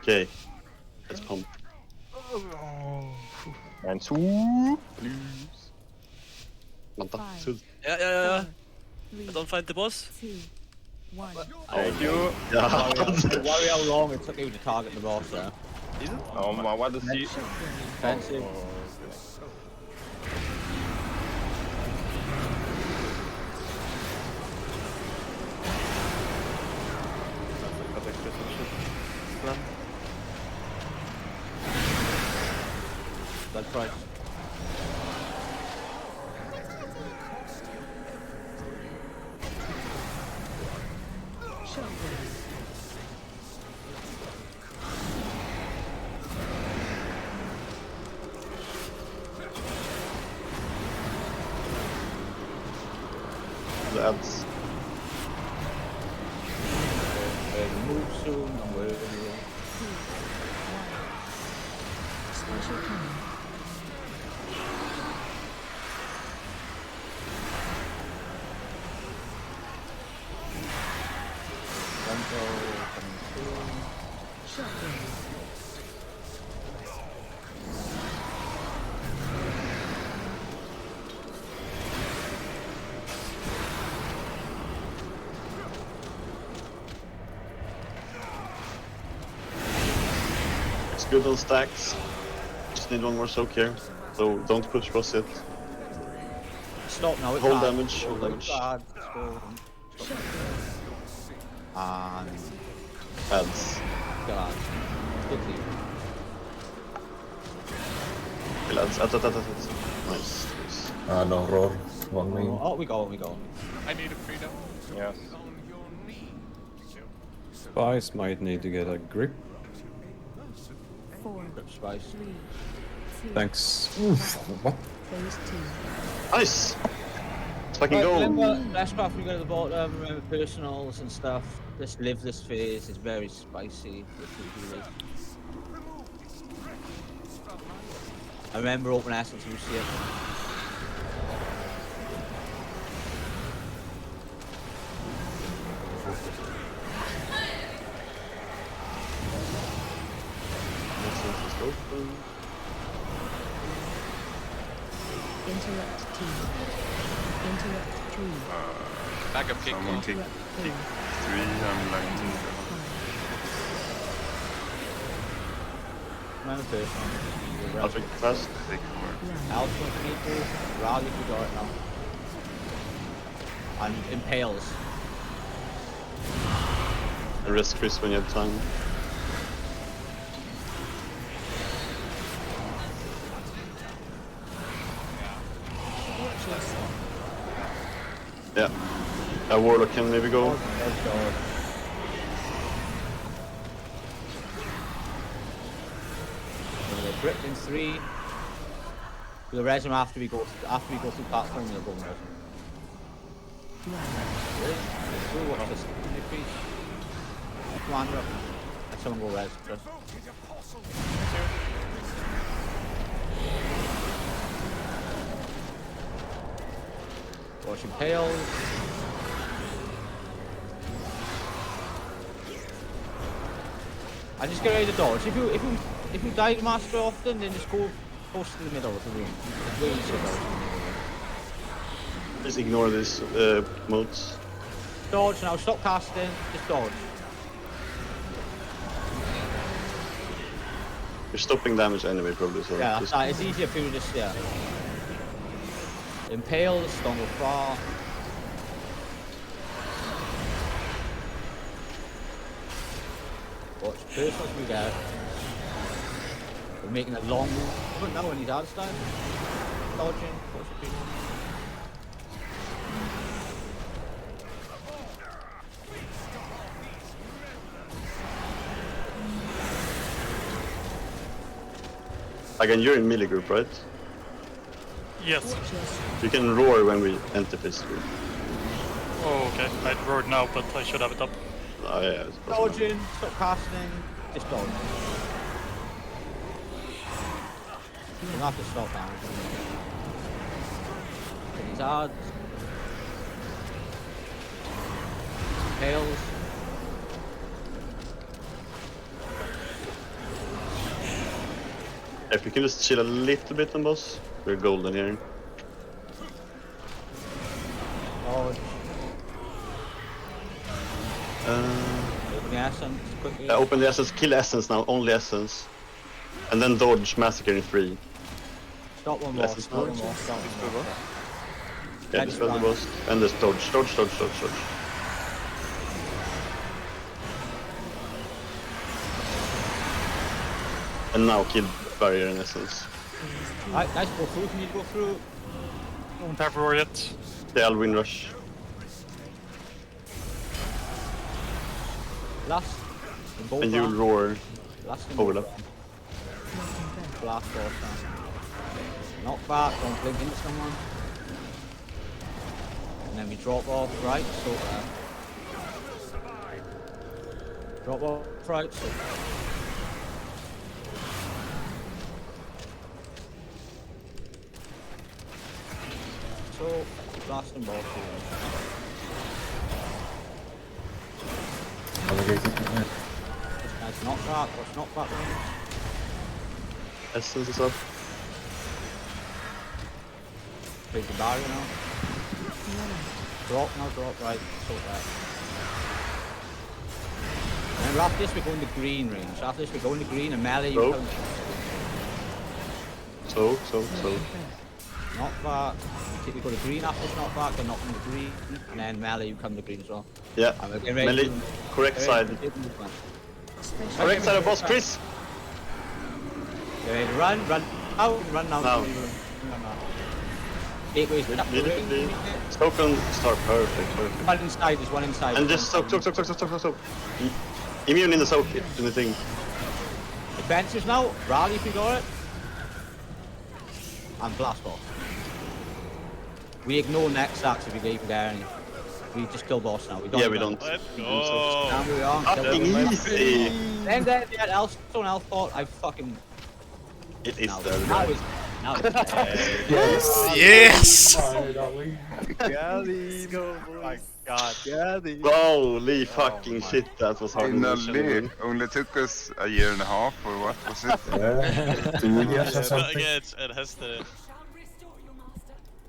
Okay, let's pump. And two, please. Vänta, Five. sud. Ja. Three, I don't find the boss. 2, 1. Thank you. Ja, Worry how long it took you to target the boss there. Is it? Oh my, what does he? Defensive. That's right. the ads. Move soon, I'm waiting. 2, 1. Special coming. Coming soon. Shotgun. It's good on stacks. Just need one more soak here. So don't push boss yet. Stop now, it's Hold bad. damage, hold It's damage. bad. Let's go. And Ads. get out. Quickly. Kill ads. Ads. Nice. No, roar. One me. Oh, we go. I need a freedom. Yes. Spice might need to get a grip. 4, Grip spice. 3, 2. Thanks. Oof, what? Phase 2. Nice! Let's fucking Right, go! remember, last path we go to the bottom, remember personals and stuff. Just live this phase, it's very spicy. I remember open essence, you see it. Interrupt 2. Interrupt 3. Back up kick. Someone kick Interrupt 4. 3, I'm like... Remember personal. I'll pick fast. Take more. Alex wants to meet you, Rally if you got it now. And impales. And rest Chris when you have time. Yeah. A warlock can maybe go. Grip in 3. We'll res him after we go through platform, we'll go and res him. Really? Cool, watch this. Commander up. Let someone go res. Chris. Watch impales. And just get ready to dodge. If you die to master often, then just go close to the middle of the room. It's way easier to dodge. Just ignore these modes. Dodge now, stop casting, just dodge. You're stopping damage anyway, probably. So Yeah, just... it's easier for you to just, yeah. Impale, don't go far. Watch personals we get. We're making a long move. But now when he's out of time. Dodging, watch the people. Again, you're in melee group, right? Yes. You can roar when we enter phase 3. Oh, okay. I roared now, but I should have it up. Oh, yeah, it's possible. Dodging, stop casting, just dodge. You don't have to stop damage. Hit his odds. Tails. If we can just chill a little bit on boss, we're golden here. Dodge. Uh, The essence, quickly. open the essence, kill essence now, only essence. And then dodge massacre in 3. Stop one more, Essence stop one now. more, stop one more. Yeah, dispel the boss. And just dodge, dodge, dodge, dodge, dodge. And now kill barrier in essence. Alright, nice, go through, can you go through? Don't have roar yet. The Alwyn rush. Last. And you'll roar. Last overlap. Blast off now. Knock back, don't blink into someone. And then we drop off right, so drop off right, so blast and ball Nice knock back, what's knock back range? Essence is up. Take the barrier now. Drop now, drop right, so that. And then after this we go in the green range. After this we go in the green and melee you Go. come. So. Knock back. You go to green after this knock back, then knock on the green, and then melee you come to green as well. Yeah. And we're getting ready Melee, to- correct ready side. to take movement. Correct side of boss, Chris! Get ready to run out, run now. Now. Run now. Gateways up the ring. Immediately. Token star, perfect. One inside, there's one inside. And just soak. Immune in the soak, in the thing. Adventures now, rally if you got it. And blast off. We ignore next acts if you leave there. And we just kill boss now. We don't. Let's Now go. we are. Fucking easy! And then the elf stone elf thought I fucking. It is Now there. it's. Now it's. Yes! Let's go, boys. God. Holy fucking shit, that was hard. Finally, only took us a year and a half, or what was it? Yeah, 2 years or But something. again, it has the